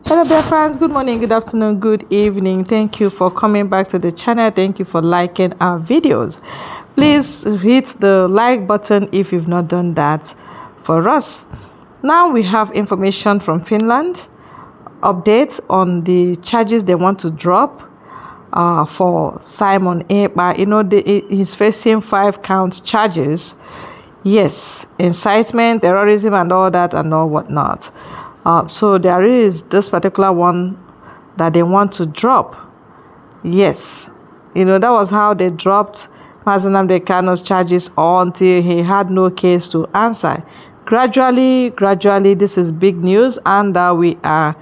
Hello dear friends, good morning, good afternoon, good evening. Thank you for coming back to the channel. Thank you for liking our videos. Please hit the like button if you've not done that for us. Now we have information from Finland, updates on the charges they want to drop for Simon Ekpa. He's facing 5 count charges. Yes, incitement, terrorism, and all that and all whatnot. So there is this particular one that they want to drop. Yes, that was how they dropped Mazenam Dekano's charges until he had no case to answer. Gradually, this is big news, and we are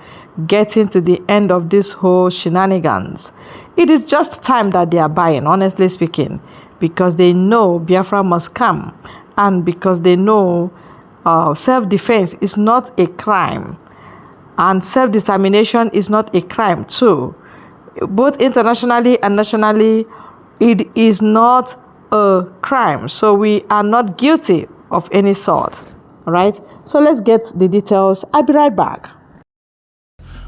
getting to the end of this whole shenanigans. It is just time that they are buying, honestly speaking, because they know Biafra must come, and because they know self-defense is not a crime, and self-determination is not a crime too. Both internationally and nationally, it is not a crime. So we are not guilty of any sort. All right. So let's get the details. I'll be right back.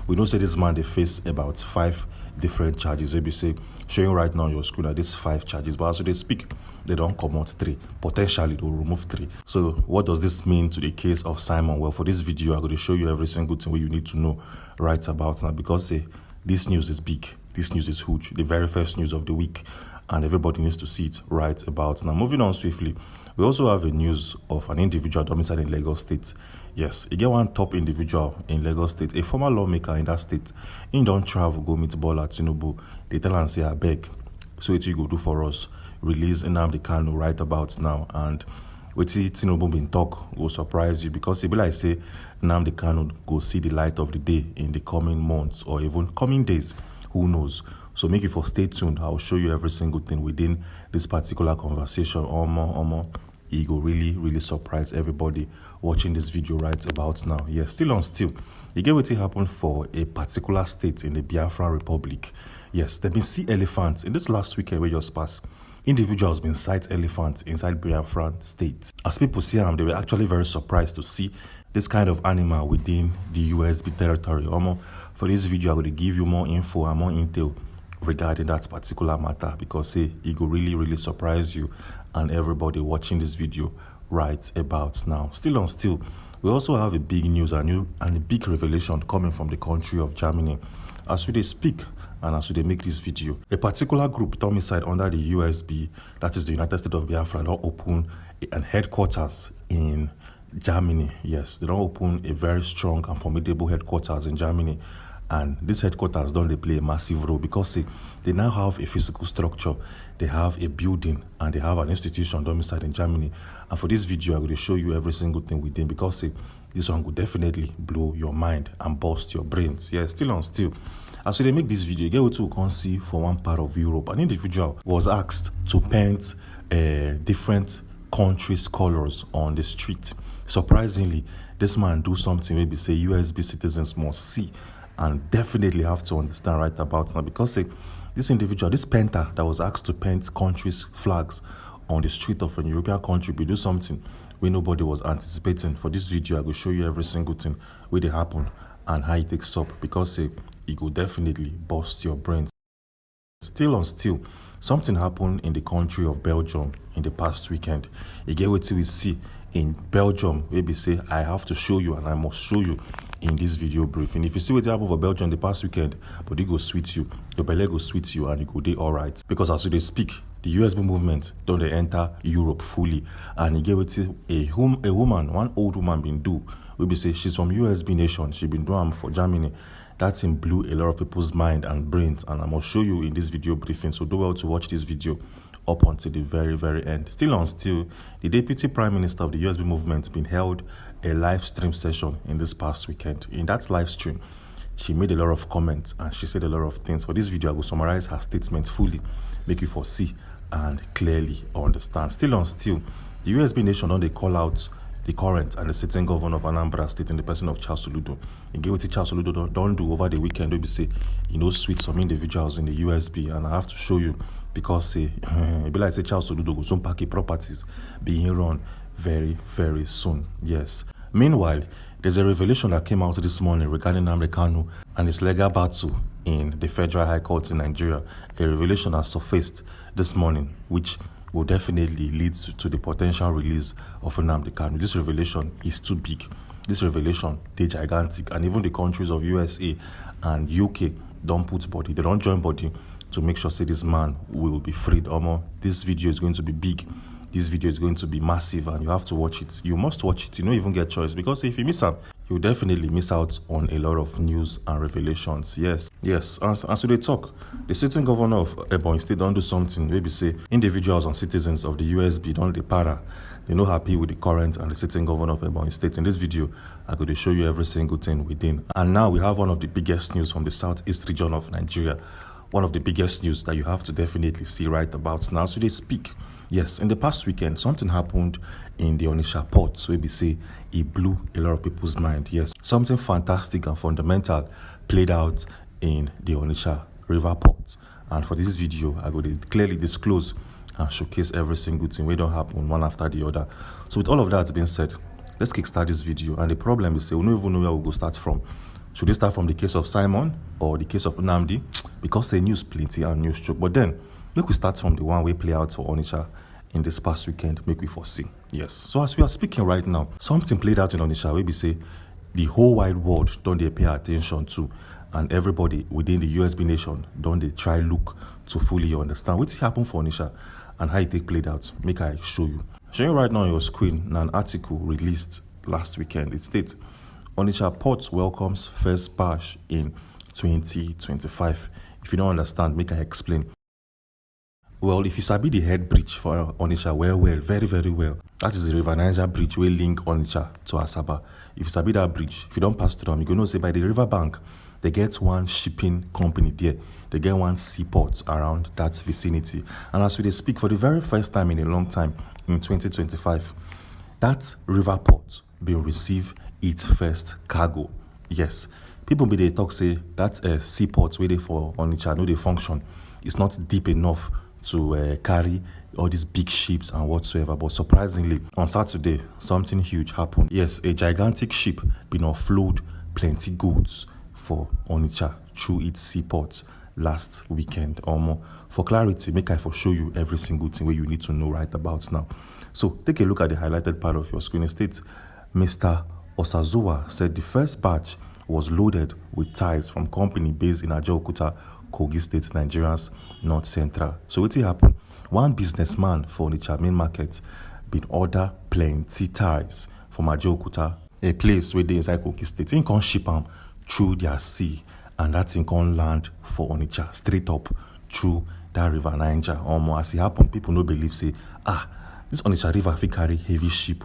We know say this man they face about 5 different charges. Maybe say showing right now on your screen that these 5 charges, but as they speak, they don't come out 3. Potentially they'll remove 3. So what does this mean to the case of Simon? Well, for this video, I'm going to show you every single thing you need to know right about now, because this news is big. This news is huge. The very first news of the week, and everybody needs to see it right about now. Moving on swiftly, we also have a news of an individual domiciled in Lagos State. Yes, you get one top individual in Lagos State, a former lawmaker in that state. He don't travel, go meet Bola Tinubu. They tell and say, I beg, so what you go do for us? Release Nnamdi Kanu right about now. And what Tinubu been talk will surprise you, because it be like say Nnamdi Kanu go see the light of the day in the coming months or even coming days. Who knows? So make it for stay tuned. I'll show you every single thing within this particular conversation. It will really surprise everybody watching this video right about now. Yeah, still, you get what happened for a particular state in the Biafra Republic. Yes, they've been see elephants in this last weekend where just passed. Individuals been sight elephants inside Biafra state. As people see them, they were actually very surprised to see this kind of animal within the USB territory. For this video, I'm going to give you more info and more intel regarding that particular matter, because it will really surprise you and everybody watching this video right about now. Still, we also have a big news and a big revelation coming from the country of Germany. As we speak and as we make this video, a particular group domiciled under the USB, that is the United States of Biafra, don't open a headquarters in Germany. Yes, they don't open a very strong and formidable headquarters in Germany. And this headquarters don't they play a massive role, because they now have a physical structure, they have a building, and they have an institution domiciled in Germany. And for this video, I'm going to show you every single thing within, because this one will definitely blow your mind and bust your brains. Yeah, still. As they make this video, you get what you can see for one part of Europe. An individual was asked to paint different countries' colors on the street. Surprisingly, this man do something maybe say USB citizens must see and definitely have to understand right about now, because this individual, this painter that was asked to paint countries' flags on the street of a European country, we do something where nobody was anticipating. For this video, I will show you every single thing where they happen and how it takes up, because it will definitely bust your brains. Still, something happened in the country of Belgium in the past weekend. You get what we see in Belgium, maybe say I have to show you and I must show you in this video briefing. If you see what happened for Belgium the past weekend, but it go sweet you, your belly go sweet you, and it go day all right. Because as they speak, the USB movement don't they enter Europe fully, and you get what a woman, one old woman been do. We be say she's from USB nation. She been doing for Germany. That thing blew a lot of people's mind and brains, and I must show you in this video briefing. So do well to watch this video up until the very end. Still, the Deputy Prime Minister of the USB movement been held a live stream session in this past weekend. In that live stream, she made a lot of comments and she said a lot of things. For this video, I will summarize her statement fully, make you foresee and clearly understand. Still, the USB nation don't they call out the current and the sitting governor of Anambra State in the person of Charles Soludo. You get what Charles Soludo don't do over the weekend. We say, sweet some individuals in the USB, and I have to show you, because it be like say Charles Soludo go some packy properties being run very soon. Yes. Meanwhile, There's a revelation that came out this morning regarding Nnamdi Kanu and his legal battle in the Federal High Court in Nigeria. A revelation has surfaced this morning, which will definitely lead to the potential release of Nnamdi Kanu. This revelation is too big. This revelation, they gigantic, and even the countries of USA and UK don't put body, they don't join body to make sure say this man will be freed. This video is going to be big. This video is going to be massive, and you have to watch it. You must watch it. You don't even get choice, because if you miss out, you'll definitely miss out on a lot of news and revelations. Yes. As they talk, the sitting governor of Ebonyi State don't do something. Maybe say individuals and citizens of the USB don't they para. They're not happy with the current and the sitting governor of Ebonyi State. In this video, I'm going to show you every single thing within. And now we have one of the biggest news from the southeast region of Nigeria. One of the biggest news that you have to definitely see right about now. So they speak. Yes, in the past weekend, something happened in the Onitsha port. So we say it blew a lot of people's mind. Yes, something fantastic and fundamental played out in the Onitsha River port. And for this video, I will clearly disclose and showcase every single thing. We don't happen one after the other. So with all of that being said, let's kickstart this video. And the problem is, we don't even know where we'll go start from. Should we start from the case of Simon or the case of Nnamdi? Because the news plenty and news choke. But then, make we start from the one way play out for Onitsha in this past weekend, make we foresee. Yes. So as we are speaking right now, something played out in Onitsha where we say the whole wide world don't they pay attention to, and everybody within the USB nation don't they try look to fully understand what's happened for Onitsha and how it take played out. Make I show you. Showing right now on your screen an article released last weekend. It states Onitsha Port welcomes first barge in 2025. If you don't understand, make I explain. Well, if you sabi the head bridge for Onitsha well, very, very well, that is the River Niger bridge will link Onitsha to Asaba. If you sabi that bridge, if you don't pass through them, you can know say by the river bank, they get one shipping company there. They get one seaport around that vicinity. And as we speak, for the very first time in a long time, in 2025, that river port will receive its first cargo. Yes, people be they talk say that seaport where they for Onitsha, no they function. It's not deep enough to carry all these big ships and whatsoever. But surprisingly, on Saturday, something huge happened. Yes, a gigantic ship been offload plenty goods for Onitsha through its seaport last weekend or more. For clarity, make I for show you every single thing where you need to know right about now. So take a look at the highlighted part of your screen. It states, Mr. Osazuwa said the first batch was loaded with ties from company based in Ajaokuta, Kogi State, Nigeria's North Central. So what happened? One businessman for the main market been order plenty ties from Ajaokuta, a place where they inside Kogi State. He can ship them through their sea, and that thing can land for Onitsha straight up through that river Niger. As it happened, people no believe say, this Onitsha river fit carry heavy ship,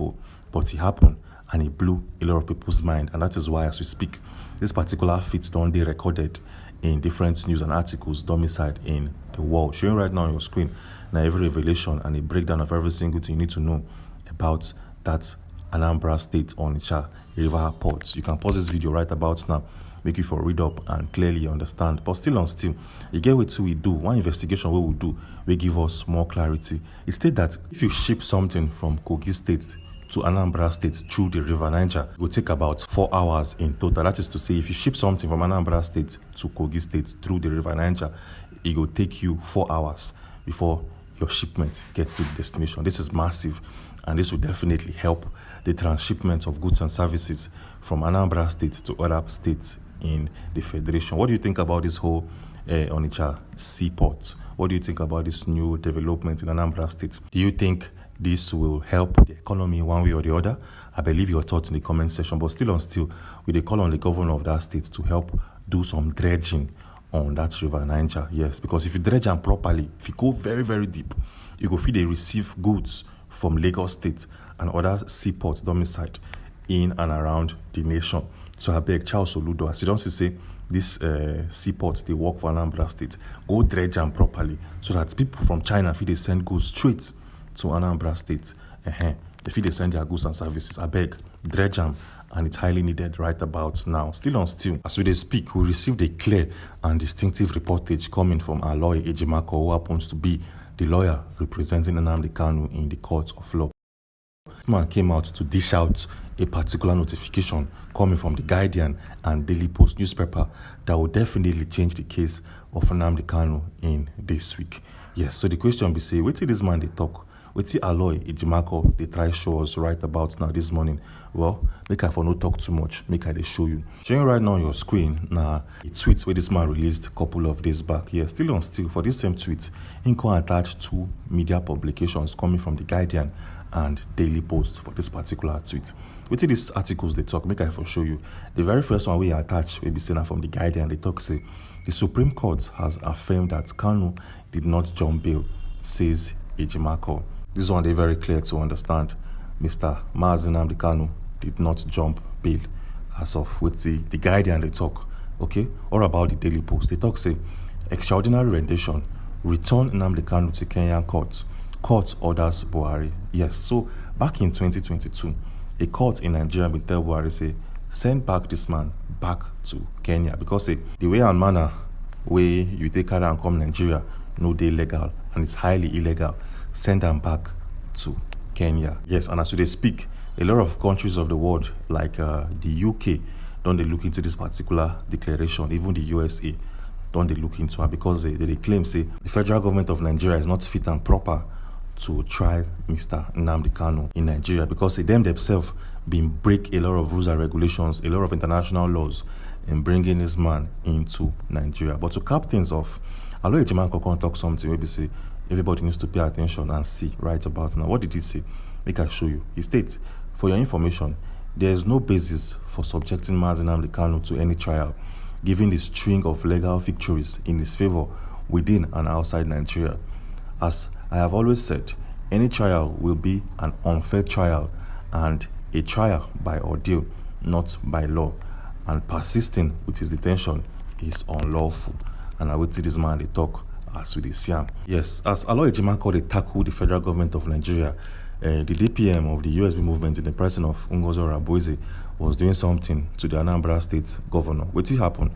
but it happened. And it blew a lot of people's mind. And that is why, as we speak, this particular feat don't they recorded in different news and articles domiciled in the world. Showing right now on your screen now every revelation and a breakdown of every single thing you need to know about that Anambra State Onitsha River Port. You can pause this video right about now, make you for read up and clearly understand. But still, you get what we do. One investigation we will do will give us more clarity. It states that if you ship something from Kogi State to Anambra State through the River Niger, it will take about 4 hours in total. That is to say, if you ship something from Anambra State to Kogi State through the River Niger, it will take you 4 hours before your shipment gets to the destination. This is massive, and this will definitely help the transshipment of goods and services from Anambra State to other states in the Federation. What do you think about this whole Onitsha seaport? What do you think about this new development in Anambra State? Do you think this will help the economy one way or the other? I believe your thoughts in the comment section. But still, we dey call on the governor of that state to help do some dredging on that river Niger. Yes, because if you dredge them properly, if you go very, very deep, you go feel they receive goods from Lagos State and other seaports domiciled in and around the nation. So I beg Charles Oludo, as you don't say this seaports, they work for Anambra State, go dredge them properly so that people from China, if they send goods straight to Anambra State, if they send their goods and services, I beg, dredge them, and it's highly needed right about now. Still, as we speak, we received a clear and distinctive reportage coming from our lawyer Ejimako, who happens to be the lawyer representing Nnamdi Kanu in the court of law. This man came out to dish out a particular notification coming from the Guardian and Daily Post newspaper that will definitely change the case of Nnamdi Kanu in this week. Yes, so the question be say, wetin this man they talk? Wetin Aloy Ejimakor they try show us right about now this morning? Well, make I for no talk too much, make I they show you. Showing right now on your screen now a tweet where this man released a couple of days back. Yeah, still on still for this same tweet, he can attach two media publications coming from the Guardian and Daily Post for this particular tweet. Wetin these articles they talk, make I for show you. The very first one we attach will be seen from the Guardian. They talk say the Supreme Court has affirmed that Kanu did not jump bail, says Ejimakor. This one they very clear to understand. Mr. Nnamdi Kanu did not jump bail as of with the Guardian they talk. Okay, or about the Daily Post. They talk say extraordinary rendition, return Nnamdi Kanu to Kenyan court. Court orders Buhari. Yes, so back in 2022, a court in Nigeria will tell Buhari say send back this man back to Kenya because say the way and manner way you take her and come Nigeria no dey legal and it's highly illegal. Send them back to Kenya. Yes, and as they speak, a lot of countries of the world, like the UK, don't they look into this particular declaration. Even the USA, don't they look into it because they claim, say, the federal government of Nigeria is not fit and proper to try Mr. Nnamdi Kanu in Nigeria because they themselves been break a lot of rules and regulations, a lot of international laws in bringing this man into Nigeria. But to cap things off, Aloy Ejimakor can talk something where we say, everybody needs to pay attention and see right about now. What did he say? Make I show you. He states, for your information, there is no basis for subjecting Nnamdi Kanu to any trial, given the string of legal victories in his favor within and outside Nigeria. As I have always said, any trial will be an unfair trial and a trial by ordeal, not by law. And persisting with his detention is unlawful. And I will see this man they talk as we see him. Yes, as Aloy Ejimakor they tackle the federal government of Nigeria, the DPM of the USB movement in the person of Ngozi Orabueze was doing something to the Anambra State governor. What it happen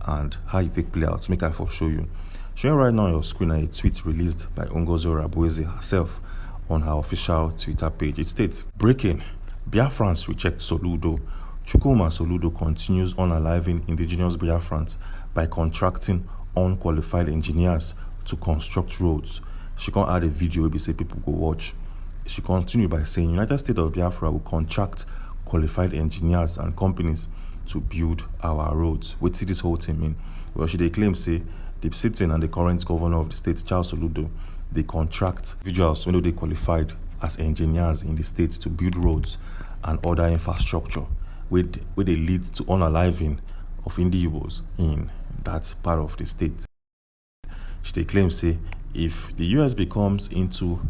and how it take play out, make I for show you. Showing right now on your screen a tweet released by Ngozi Orabueze herself on her official Twitter page. It states, breaking, Biafrans reject Soludo. Chukwuma Soludo continues unaliving indigenous Biafrans by contracting unqualified engineers to construct roads. She can add a video where we say people go watch. She continued by saying United States of Biafra will contract qualified engineers and companies to build our roads. What see this whole thing mean? Well, she they claim say the sitting and the current governor of the state, Charles Soludo, they contract individuals when they qualified as engineers in the state to build roads and other infrastructure, where they lead to unaliving of individuals in that part of the state. She claims say if the USB comes into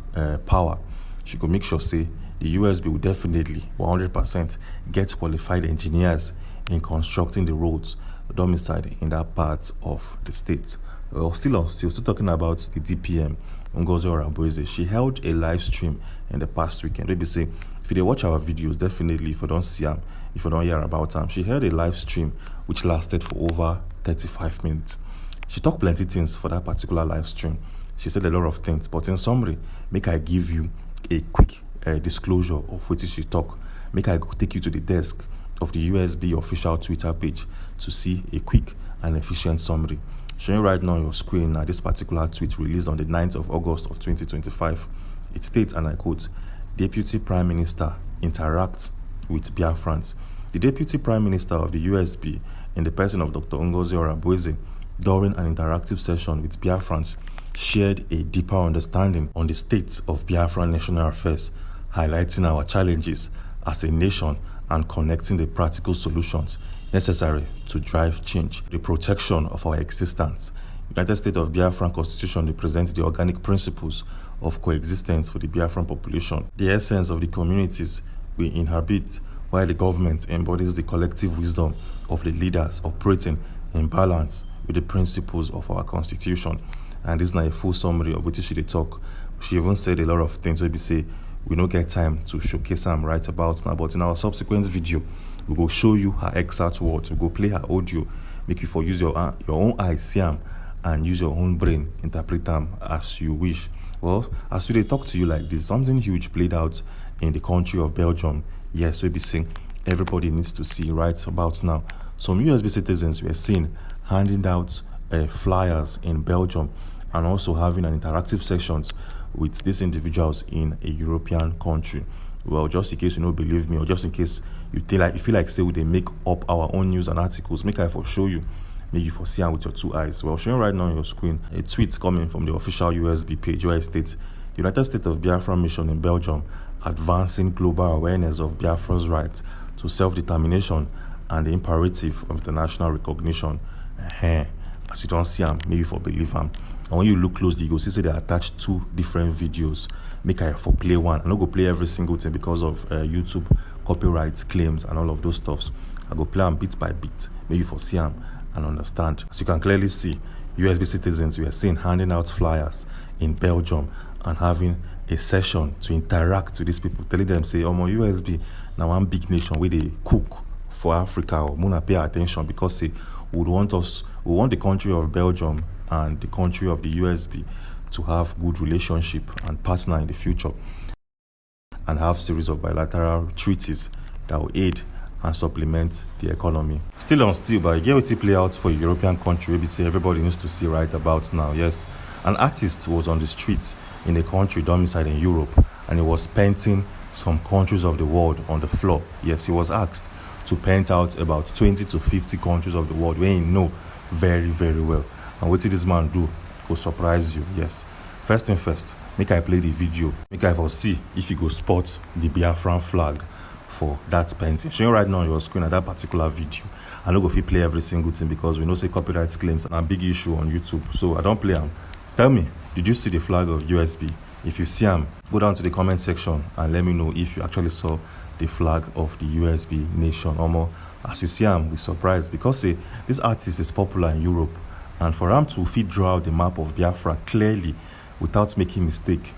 power, she could make sure say the USB will definitely 100% get qualified engineers in constructing the roads domiciled in that part of the state. Well, still talking about the DPM, Ngozi Orabueze. She held a live stream in the past weekend. Maybe say if you watch our videos, definitely if you don't see them, if you don't hear about them, she held a live stream which lasted for over 35 minutes. She talked plenty things for that particular live stream. She said a lot of things, but in summary, make I give you a quick disclosure of what she talk. Make I take you to the desk of the USB official Twitter page to see a quick and efficient summary. Showing right now on your screen now this particular tweet released on the 9th of August of 2025. It states, and I quote, Deputy Prime Minister interacts with Biafrans. The Deputy Prime Minister of the USB, in the person of Dr. Ngozi Orabueze, during an interactive session with Biafrans, shared a deeper understanding on the state of Biafran national affairs, highlighting our challenges as a nation and connecting the practical solutions necessary to drive change. The protection of our existence. United States of Biafran Constitution represents the organic principles of coexistence for the Biafran population, the essence of the communities we inhabit, while the government embodies the collective wisdom of the leaders operating in balance with the principles of our constitution. And this is not a full summary of what she did talk. She even said a lot of things where we say we don't get time to showcase them right about now, but in our subsequent video we will show you her exact words. We will play her audio, make you for use your own eyes see them and use your own brain interpret them as you wish. Well, as they talk to you like this, something huge played out in the country of Belgium. Yes, we be saying everybody needs to see right about now. Some USB citizens were seen handing out flyers in Belgium and also having an interactive sessions with these individuals in a European country. Well, just in case you don't believe me, or just in case you feel like say they make up our own news and articles, make I for show you, make you for see them with your two eyes. Well, showing right now on your screen a tweet coming from the official USB page where it states the United States of Biafra mission in Belgium advancing global awareness of Biafra's right to self-determination and the imperative of international recognition. As you don't see them, maybe for believe them. And when you look closely, you go see they attach two different videos. Make I for play one. I don't go play every single thing because of YouTube copyright claims and all of those stuffs. I go play them bit by bit, maybe for see them and understand. As you can clearly see, USB citizens we are seeing handing out flyers in Belgium and having a session to interact with these people, telling them say, my USB now one big nation where they cook for Africa, or Muna pay attention because say we want the country of Belgium and the country of the USB to have good relationship and partner in the future and have series of bilateral treaties that will aid and supplement the economy. Still on still, but get what play out for a European country, maybe say everybody needs to see right about now. Yes, an artist was on the streets in a country domiciled in Europe and he was painting some countries of the world on the floor. Yes, he was asked to paint out about 20 to 50 countries of the world where he know very, very well. And what did this man do? Go surprise you. Yes. First thing first, make I play the video. Make I for see if you go spot the Biafran flag for that painting. Showing right now on your screen at that particular video. I don't go if you play every single thing because we know say copyright claims are a big issue on YouTube. So I don't play them. Tell me, did you see the flag of USB? If you see them, go down to the comment section and let me know if you actually saw the flag of the USB nation. Or more, as you see them, we're surprised because say this artist is popular in Europe, and for him to fit draw out the map of Biafra clearly without making mistake,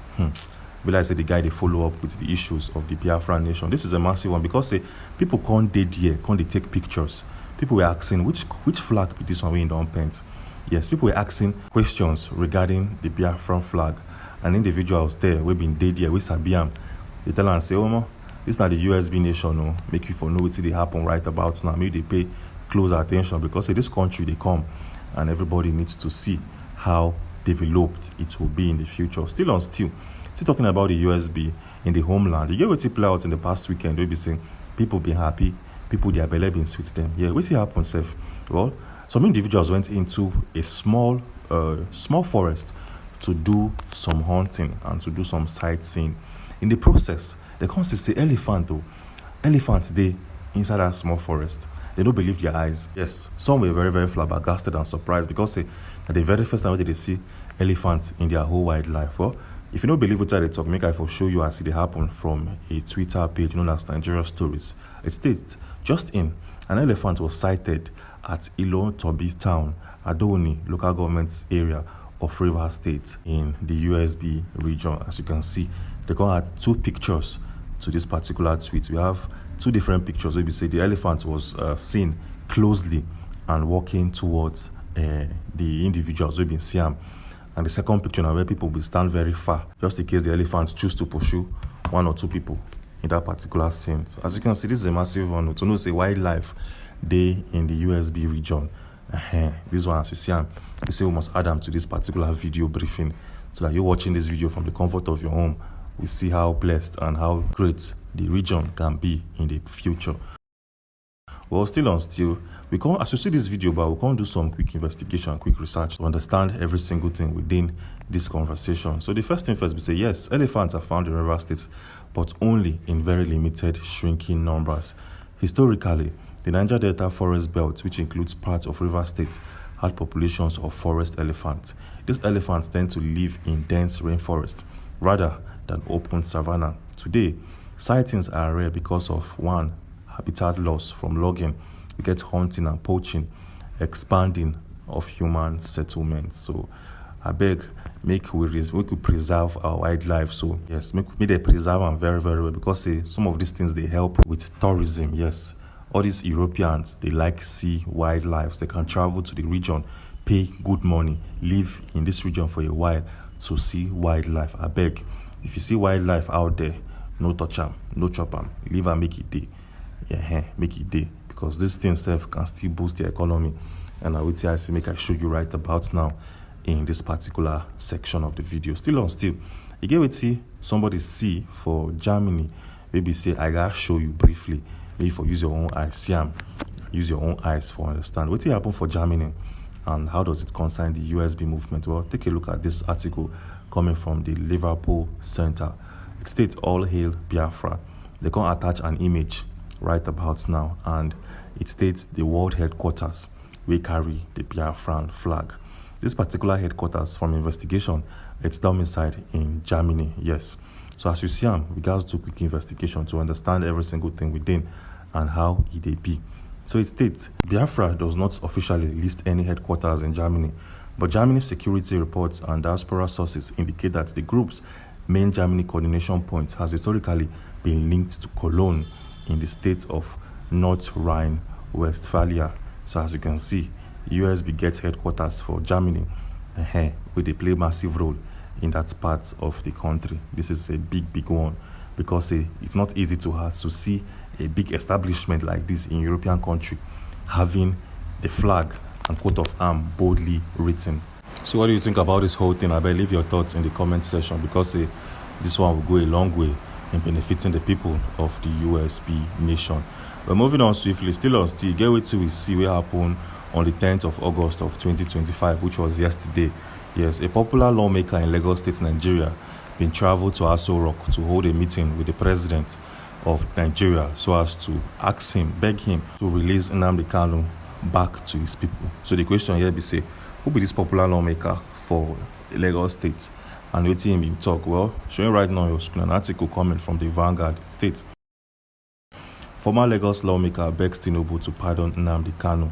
will I say the guy they follow up with the issues of the Biafra nation. This is a massive one because say people can't date here, can't they take pictures. People were asking which flag be this one we don't paint. Yes, people were asking questions regarding the Biafran flag, and individuals there we been dead here, we sabiam. They tell and say, this not the USB nation, no. Make you for know what they happen right about now. Maybe they pay close attention because say this country they come and everybody needs to see how developed it will be in the future. Still on still talking about the USB in the homeland. You get what play out in the past weekend, we be saying people be happy, people their belly been sweet them. Yeah, what happened, Seth? Well, some individuals went into a small forest to do some hunting and to do some sightseeing. In the process, they come to see elephant they inside that small forest. They don't believe their eyes. Yes, some were very, very flabbergasted and surprised because that the very first time they see elephants in their whole wide life. Well, if you don't believe what they talk, make I for show you as it happened from a Twitter page known as Nigeria Stories. It states, just in, an elephant was sighted at Ilo Tobi town, Adoni local government area of Rivers State in the USB region. As you can see, they gonna add two pictures to this particular tweet. We have two different pictures where we say the elephant was seen closely and walking towards the individuals we've been seeing. And the second picture now where people will stand very far just in case the elephant choose to pursue one or two people in that particular scene. As you can see, this is a massive one. To know say wildlife day in the USB region. This one, as you see, we say we must add them to this particular video briefing so that you're watching this video from the comfort of your home. We see how blessed and how great the region can be in the future. Well, still on still, we can't associate this video, but we can't do some quick investigation, quick research to understand every single thing within this conversation. So the first thing first, we say yes, elephants are found in River States, but only in very limited, shrinking numbers. Historically, the Niger Delta forest belt, which includes parts of River State, had populations of forest elephants. These elephants tend to live in dense rainforest rather than open savanna. Today, sightings are rare because of one, habitat loss from logging, we get hunting and poaching, expanding of human settlements. So I beg, make we could preserve our wildlife. So yes, make they preserve them very, very well because some of these things they help with tourism. Yes, all these Europeans, they like see wildlife. They can travel to the region, pay good money, live in this region for a while to see wildlife. I beg, if you see wildlife out there, no touch them, no chop them, leave and make it day. make it day, because this thing self can still boost the economy. And I will say, I see, make I show you right about now in this particular section of the video. Still, you get what see somebody see for Germany, maybe say I gotta show you briefly, maybe for use your own eyes, see use your own eyes for understand what happen for Germany and how does it concern the USB movement. Well, take a look at this article coming from the Liverpool Center. It states, all hail Biafra. They can attach an image right about now, and it states the world headquarters will carry the Biafran flag. This particular headquarters, from investigation, it's domiciled in Germany, yes. So as you see, we got to do quick investigation to understand every single thing within and how it may be. So it states, Biafra does not officially list any headquarters in Germany, but Germany's security reports and diaspora sources indicate that the group's main Germany coordination point has historically been linked to Cologne in the state of North Rhine-Westphalia. So as you can see, USB gets headquarters for Germany, where they play a massive role in that part of the country. This is a big one, because it's not easy to see a big establishment like this in European country having the flag and coat of arms boldly written. So what do you think about this whole thing? I better leave your thoughts in the comment section, because this one will go a long way in benefiting the people of the USB nation. But moving on swiftly, still, get wait till we see what happened on the 10th of August of 2025, which was yesterday. Yes, a popular lawmaker in Lagos State, Nigeria, been traveled to Aso Rock to hold a meeting with the president of Nigeria so as to beg him to release Nnamdi Kanu back to his people. So the question here be say, who be this popular lawmaker for Lagos State, and wetin him been talk? Well, showing right now on your screen an article coming from the Vanguard. It states, former Lagos lawmaker begs Tinubu to pardon Nnamdi Kanu.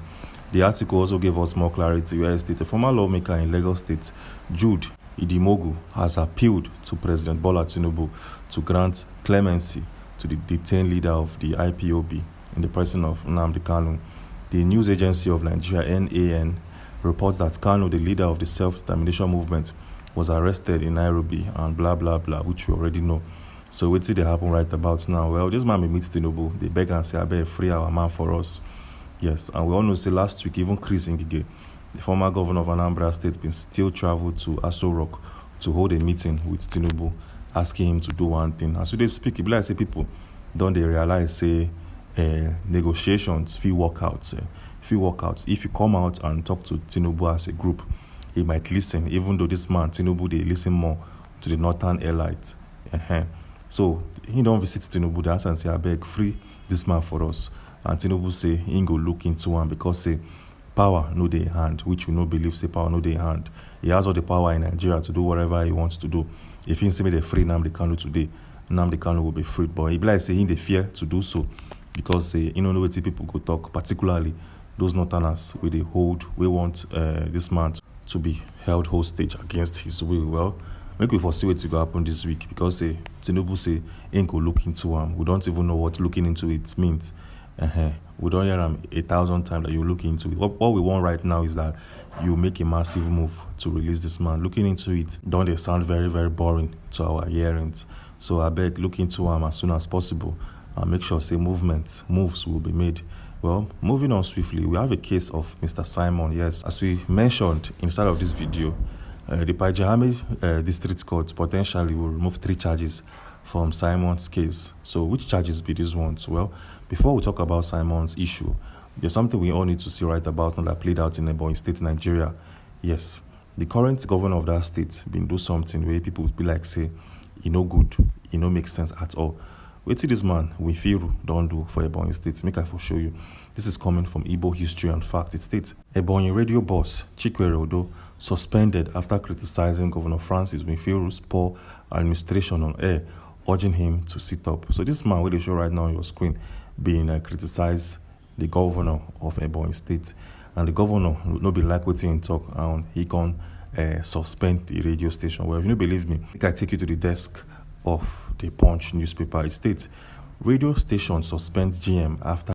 The article also gave us more clarity where it stated the former lawmaker in Lagos State, Jude Idimogu, has appealed to President Bola Tinubu to grant clemency to the detained leader of the IPOB in the person of Nnamdi Kanu. The news agency of Nigeria, NAN, reports that Kanu, the leader of the self-determination movement, was arrested in Nairobi and blah blah blah, which we already know. So what did they happen right about now? Well, this man meets Tinubu. They beg and say, I beg, free our man for us. Yes, and we all know, say last week, even Chris Ngige, the former governor of Anambra State, been still traveled to Aso Rock to hold a meeting with Tinubu, asking him to do one thing. As they speak, it be like say people don't they realize say negotiations few work out. If you come out and talk to Tinubu as a group, he might listen, even though this man Tinubu they listen more to the northern elites. So he don't visit Tinubu, the answer and say, I beg, free this man for us. And Tinubu say he go look into one, because say power no dey hand, which we no believe say power no dey hand. He has all the power in Nigeria to do whatever he wants to do. If he say me they free Nnamdi Kanu today, Nnamdi Kanu will be freed. But he be like say he dey fear to do so, because say you know what people go talk, particularly those northerners where they want this man to be held hostage against his will. Well, make we foresee what will happen this week, because Tinubu say ain't go look into him. We don't even know what looking into it means. We don't hear him 1,000 times that you look into it. What we want right now is that you make a massive move to release this man. Looking into it, don't they sound very, very boring to our hearings? So I beg, look into him as soon as possible and make sure say moves will be made. Well, moving on swiftly, we have a case of Mr. Simon. Yes, as we mentioned inside of this video, the Pajahami District Court potentially will remove 3 charges from Simon's case. So which charges be these ones? Well, before we talk about Simon's issue, there's something we all need to see right about now that played out in Ebonyi State, Nigeria. Yes, the current governor of that state been do something where people be like say, no good, no make sense at all. Wait till this man, Wifiru, don't do for Ebonyi State. Make I for show you. This is coming from Igbo History and Fact. It states, Ebonyi radio boss Chikwere Odo suspended after criticizing Governor Francis Wifiru's poor administration on air, urging him to sit up. So this man, where they show right now on your screen, being criticized the governor of Ebonyi State, and the governor no be like what he talk, and he can suspend the radio station. Well, if you don't believe me, I can take you to the desk of the Punch newspaper. It states, radio station suspends GM after